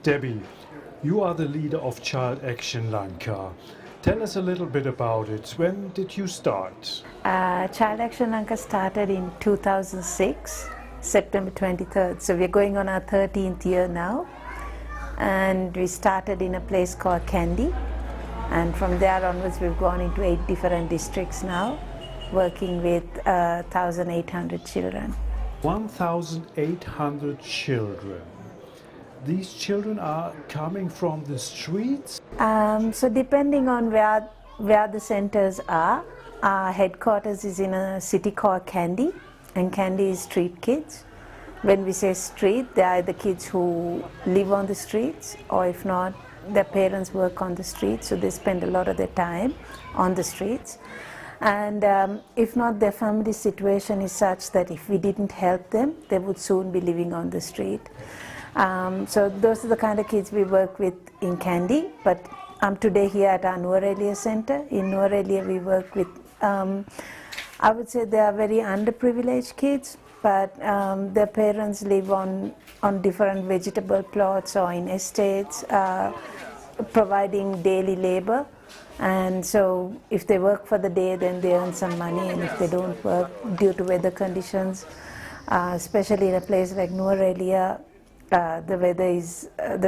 Debbie, you are the leader of Cild Action Lanka. Tell us a little bit about it. When did you start? Cild Action Lanka started in 2006, September 23rd. So we're going on our 13th year now. And we started in a place called Kandy. And from there onwards, we've gone into 8 different districts now, working with 1,800 children. 1,800 children. These children are coming from the streets? So depending on where the centers are, our headquarters is in a city called Kandy, and Kandy is street kids. When we say street, they are the kids who live on the streets, or if not, their parents work on the streets, so they spend a lot of their time on the streets. And if not, their family situation is such that if we didn't help them, they would soon be living on the street. So those are the kind of kids we work with in Kandy, but I'm today here at our Nuwara Center. In Nuwara we work with, I would say they are very underprivileged kids, but their parents live on different vegetable plots or in estates, providing daily labor. And so if they work for the day, then they earn some money, and if they don't work due to weather conditions, especially in a place like Nuwara, the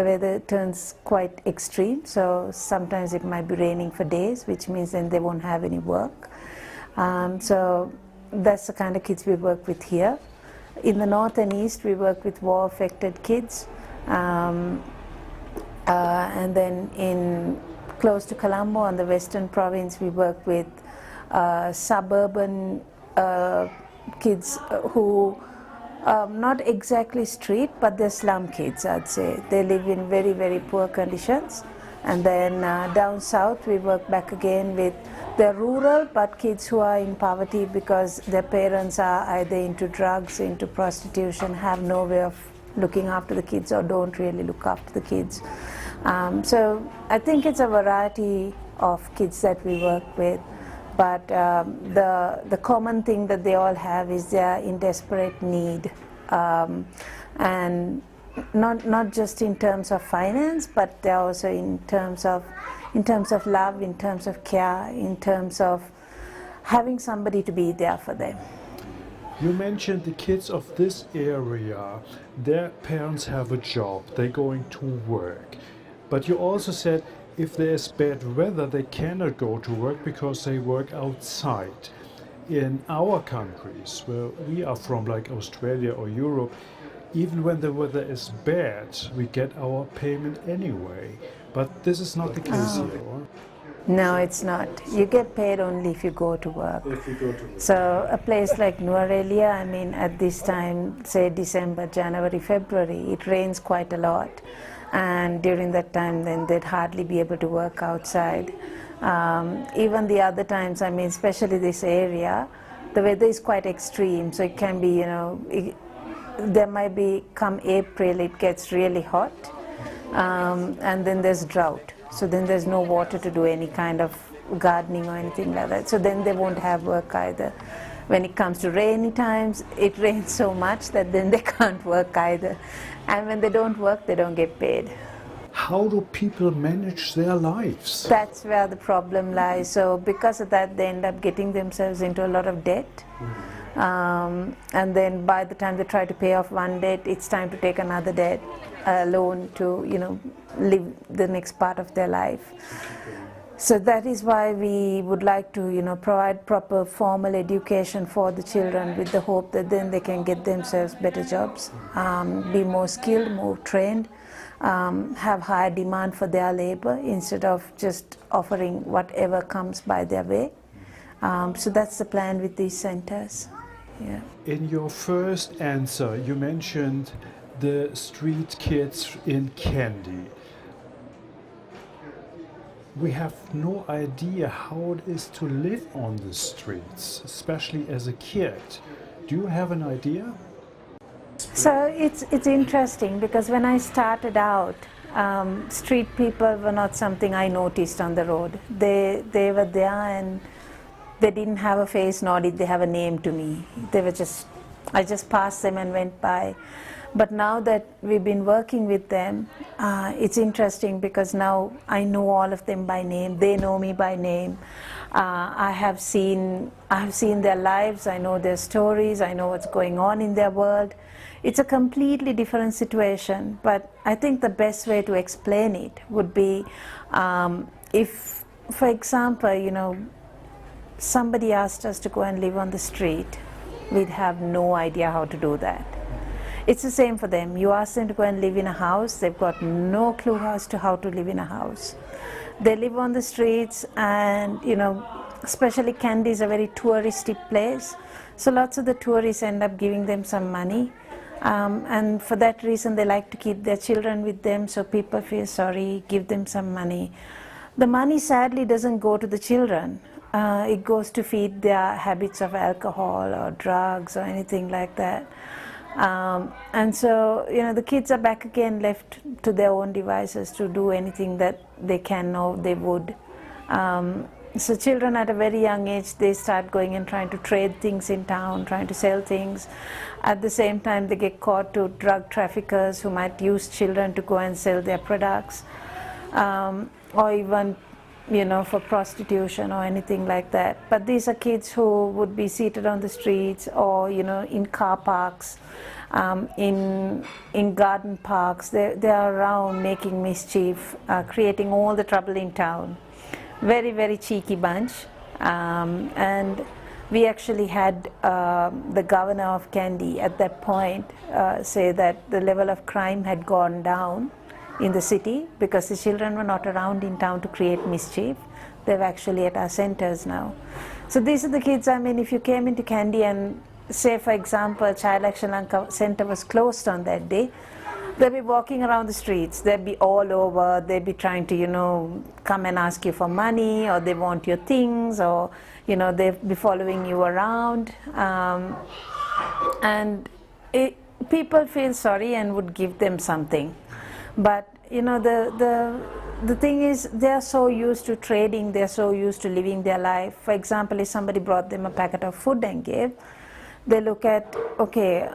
weather turns quite extreme, so sometimes it might be raining for days, which means then they won't have any work. So that's the kind of kids we work with here. In the north and east, we work with war-affected kids, and then in close to Colombo on the western province, we work with suburban kids who not exactly street, but they're slum kids, I'd say. They live in very, very poor conditions. And then down south, we work back again with the rural, but kids who are in poverty because their parents are either into drugs, into prostitution, have no way of looking after the kids, or don't really look after the kids. So I think it's a variety of kids that we work with. But the common thing that they all have is they are in desperate need, and not just in terms of finance, but they're also in terms of love, in terms of care, in terms of having somebody to be there for them. You mentioned the kids of this area, their parents have a job, they're going to work. But you also said if there's bad weather, they cannot go to work because they work outside. In our countries, where we are from, like Australia or Europe, even when the weather is bad, we get our payment anyway. But this is not the case here, or? No, it's not. You get paid only if you go to work. If you go to work. So a place like Nuwara, I mean, at this time, say December, January, February, it rains quite a lot. And during that time, then they'd hardly be able to work outside. Even the other times, I mean, especially this area, the weather is quite extreme. So it can be, there might be, come April, it gets really hot. And then there's drought. So then there's no water to do any kind of gardening or anything like that. So then they won't have work either. When it comes to rainy times, it rains so much that then they can't work either. And when they don't work, they don't get paid. How do people manage their lives? That's where the problem lies. So because of that, they end up getting themselves into a lot of debt. And then by the time they try to pay off one debt, it's time to take another debt, loan to, live the next part of their life. So that is why we would like to, provide proper formal education for the children, with the hope that then they can get themselves better jobs, be more skilled, more trained, have higher demand for their labor instead of just offering whatever comes by their way. So that's the plan with these centers. Yeah. In your first answer, you mentioned the street kids in Kandy. We have no idea how it is to live on the streets, especially as a kid. Do you have an idea? So it's interesting because when I started out, street people were not something I noticed on the road. They were there and they didn't have a face, nor did they have a name to me. They were I just passed them and went by. But now that we've been working with them, it's interesting because now I know all of them by name. They know me by name. I have seen their lives. I know their stories. I know what's going on in their world. It's a completely different situation. But I think the best way to explain it would be if, for example, somebody asked us to go and live on the street, we'd have no idea how to do that. It's the same for them. You ask them to go and live in a house, they've got no clue as to how to live in a house. They live on the streets, and especially Kandy is a very touristic place, so lots of the tourists end up giving them some money, and for that reason they like to keep their children with them, so people feel sorry, give them some money. The money sadly doesn't go to the children. It goes to feed their habits of alcohol or drugs or anything like that. And so, the kids are back again left to their own devices to do anything that they can or they would. So children at a very young age, they start going and trying to trade things in town, trying to sell things. At the same time, they get caught to drug traffickers who might use children to go and sell their products, or even for prostitution or anything like that. But these are kids who would be seated on the streets or, in car parks, in garden parks. They are around making mischief, creating all the trouble in town. Very, very cheeky bunch. And we actually had the governor of Kandy at that point say that the level of crime had gone down in the city because the children were not around in town to create mischief. They're actually at our centers now. So these are the kids. If you came into Kandy and say, for example, Cild Action Lanka center was closed on that day, they'll be walking around the streets. They'll be all over. They'll be trying to, come and ask you for money, or they want your things, or, they'll be following you around. And people feel sorry and would give them something. But the thing is, they are so used to trading, they are so used to living their life. For example, if somebody brought them a packet of food and gave, they look at, okay,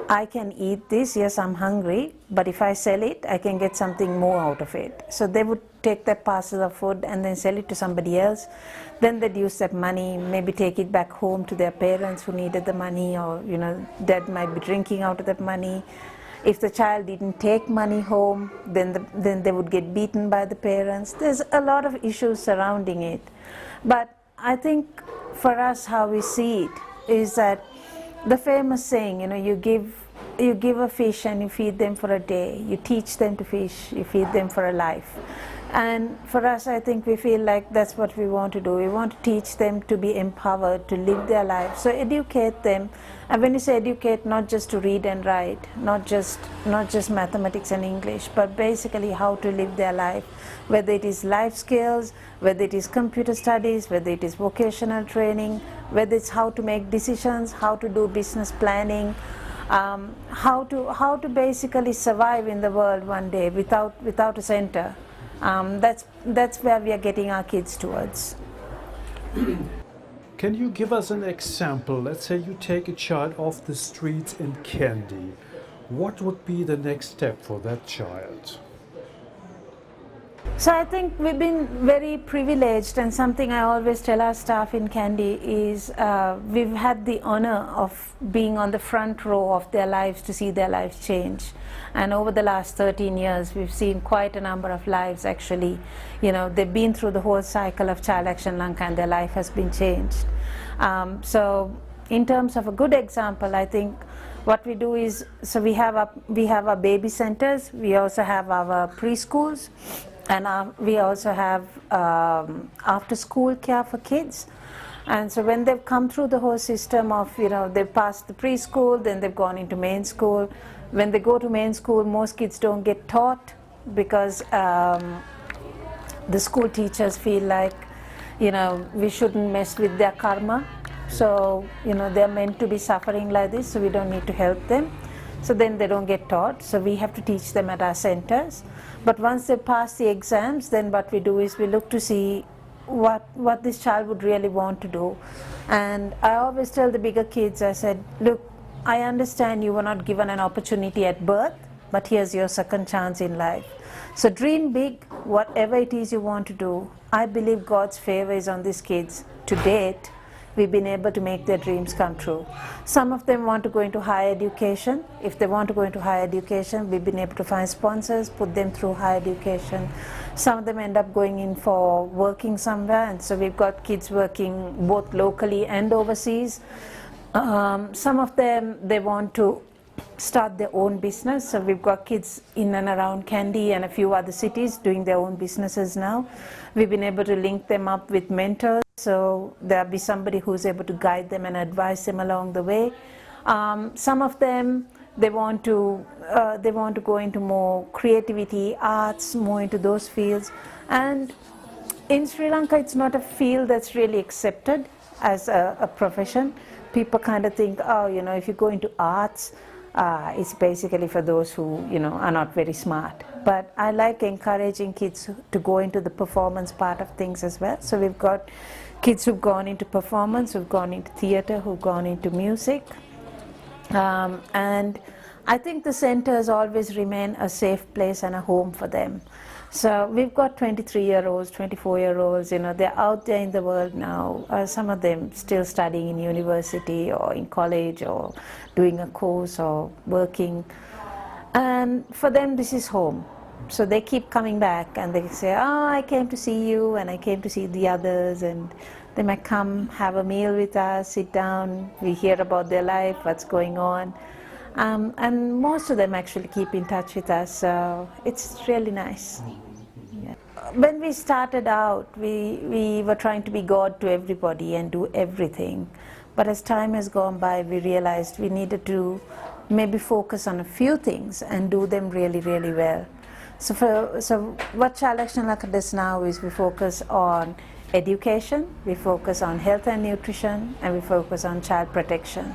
I can eat this, yes, I'm hungry, but if I sell it, I can get something more out of it. So they would take that parcel of food and then sell it to somebody else. Then they'd use that money, maybe take it back home to their parents who needed the money, or, dad might be drinking out of that money. If the child didn't take money home, then they would get beaten by the parents. There's a lot of issues surrounding it. But I think for us, how we see it is that the famous saying, you give a fish and you feed them for a day. You teach them to fish, you feed them for a life. And for us, I think we feel like that's what we want to do. We want to teach them to be empowered, to live their life. So educate them. And when you say educate, not just to read and write, not just mathematics and English, but basically how to live their life, whether it is life skills, whether it is computer studies, whether it is vocational training, whether it's how to make decisions, how to do business planning, how to basically survive in the world one day without a center. That's where we are getting our kids towards. Can you give us an example? Let's say you take a child off the streets in Kandy. What would be the next step for that child? So I think we've been very privileged, and something I always tell our staff in Kandy is we've had the honor of being on the front row of their lives to see their lives change. And over the last 13 years, we've seen quite a number of lives actually. They've been through the whole cycle of Cild Action Lanka and their life has been changed. So in terms of a good example, I think what we do is, so we have our baby centers, we also have our preschools, and we also have after school care for kids. And so when they've come through the whole system of, they've passed the preschool, then they've gone into main school. When they go to main school, most kids don't get taught because the school teachers feel like, we shouldn't mess with their karma. So, they're meant to be suffering like this, so we don't need to help them. So then they don't get taught, so we have to teach them at our centers. But once they pass the exams, then what we do is we look to see what this child would really want to do. And I always tell the bigger kids, I said, look, I understand you were not given an opportunity at birth, but here's your second chance in life. So dream big, whatever it is you want to do. I believe God's favor is on these kids. To date, we've been able to make their dreams come true. Some of them want to go into higher education. If they want to go into higher education, we've been able to find sponsors, put them through higher education. Some of them end up going in for working somewhere, and so we've got kids working both locally and overseas. Some of them, they want to start their own business. So we've got kids in and around Kandy and a few other cities doing their own businesses now. We've been able to link them up with mentors, so there'll be somebody who's able to guide them and advise them along the way. Some of them, they want to go into more creativity, arts, more into those fields. And in Sri Lanka, it's not a field that's really accepted as a profession. People kind of think, oh, you know, if you go into arts, it's basically for those who, you know, are not very smart. But I like encouraging kids to go into the performance part of things as well. So we've got kids who've gone into performance, who've gone into theater, who've gone into music. And I think the centers always remain a safe place and a home for them. So we've got 23-year-olds, 24-year-olds, you know, they're out there in the world now. Some of them still studying in university or in college or doing a course or working. And for them, this is home. So they keep coming back and they say, oh, I came to see you and I came to see the others. And they might come have a meal with us, sit down, we hear about their life, what's going on. And most of them actually keep in touch with us, so it's really nice. Yeah. When we started out, we were trying to be God to everybody and do everything. But as time has gone by, we realized we needed to maybe focus on a few things and do them really, really well. So what Cild Action Lanka does now is we focus on education, we focus on health and nutrition, and we focus on child protection.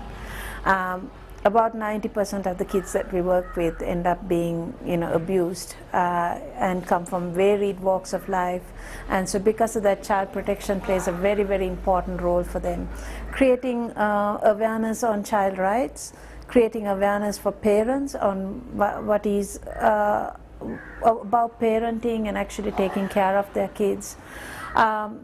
About 90% of the kids that we work with end up being, you know, abused and come from varied walks of life. And so because of that, child protection plays a very, very important role for them. Creating awareness on child rights, creating awareness for parents on what is about parenting and actually taking care of their kids.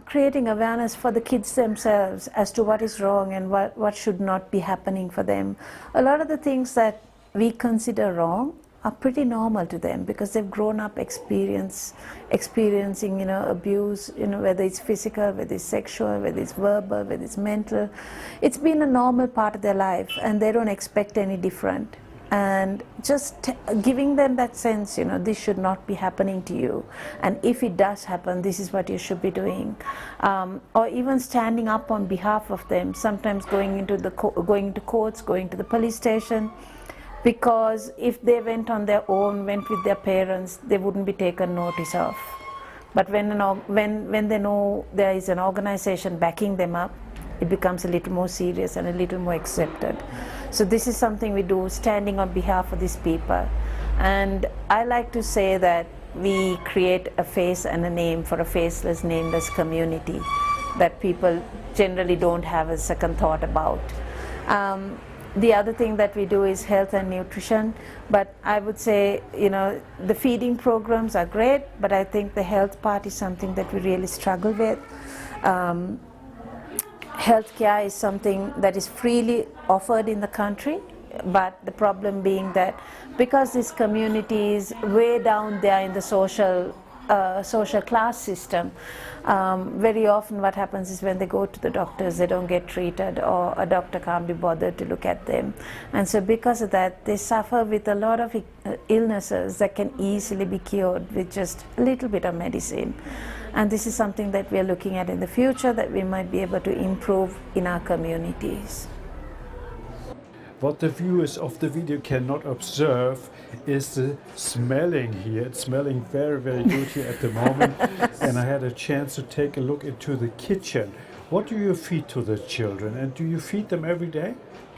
Creating awareness for the kids themselves as to what is wrong and what should not be happening for them. A lot of the things that we consider wrong are pretty normal to them because they've grown up experiencing, you know, abuse, you know, whether it's physical, whether it's sexual, whether it's verbal, whether it's mental. It's been a normal part of their life and they don't expect any different. And just giving them that sense, you know, this should not be happening to you. And if it does happen, this is what you should be doing. Or even standing up on behalf of them, sometimes going into courts, going to the police station, because if they went on their own, went with their parents, they wouldn't be taken notice of. But when they know there is an organization backing them up, it becomes a little more serious and a little more accepted. So this is something we do, standing on behalf of these people. And I like to say that we create a face and a name for a faceless, nameless community that people generally don't have a second thought about. The other thing that we do is health and nutrition, but I would say, you know, the feeding programs are great, but I think the health part is something that we really struggle with. Healthcare is something that is freely offered in the country, but the problem being that because this community is way down there in the social class system, very often what happens is when they go to the doctors, they don't get treated, or a doctor can't be bothered to look at them. And so because of that, they suffer with a lot of illnesses that can easily be cured with just a little bit of medicine. And this is something that we are looking at in the future, that we might be able to improve in our communities. What the viewers of the video cannot observe is the smelling here. It's smelling very, very good here at the moment. And I had a chance to take a look into the kitchen. What do you feed to the children, and do you feed them every day?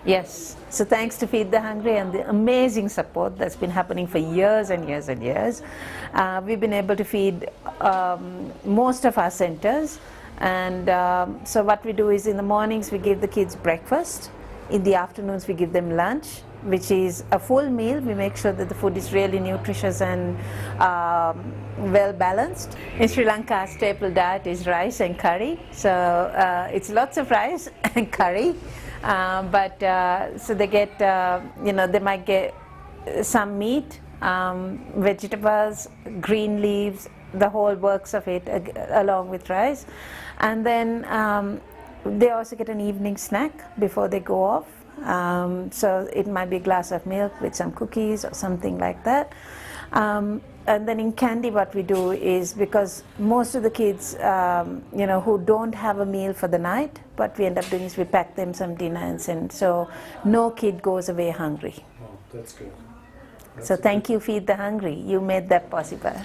Yes. So thanks to Feed the Hungry and the amazing support that's been happening for years and years and years, we've been able to feed most of our centers. And so what we do is in the mornings we give the kids breakfast. In the afternoons, we give them lunch, which is a full meal. We make sure that the food is really nutritious and well balanced. In Sri Lanka, our staple diet is rice and curry. So it's lots of rice and curry. So they get, they might get some meat, vegetables, green leaves, the whole works of it, along with rice. And then they also get an evening snack before they go off. So it might be a glass of milk with some cookies or something like that. And then in Kandy, what we do is, because most of the kids, who don't have a meal for the night, what we end up doing is we pack them some dinner and send. So no kid goes away hungry. Oh, that's good. So thank you, Feed the Hungry. You made that possible.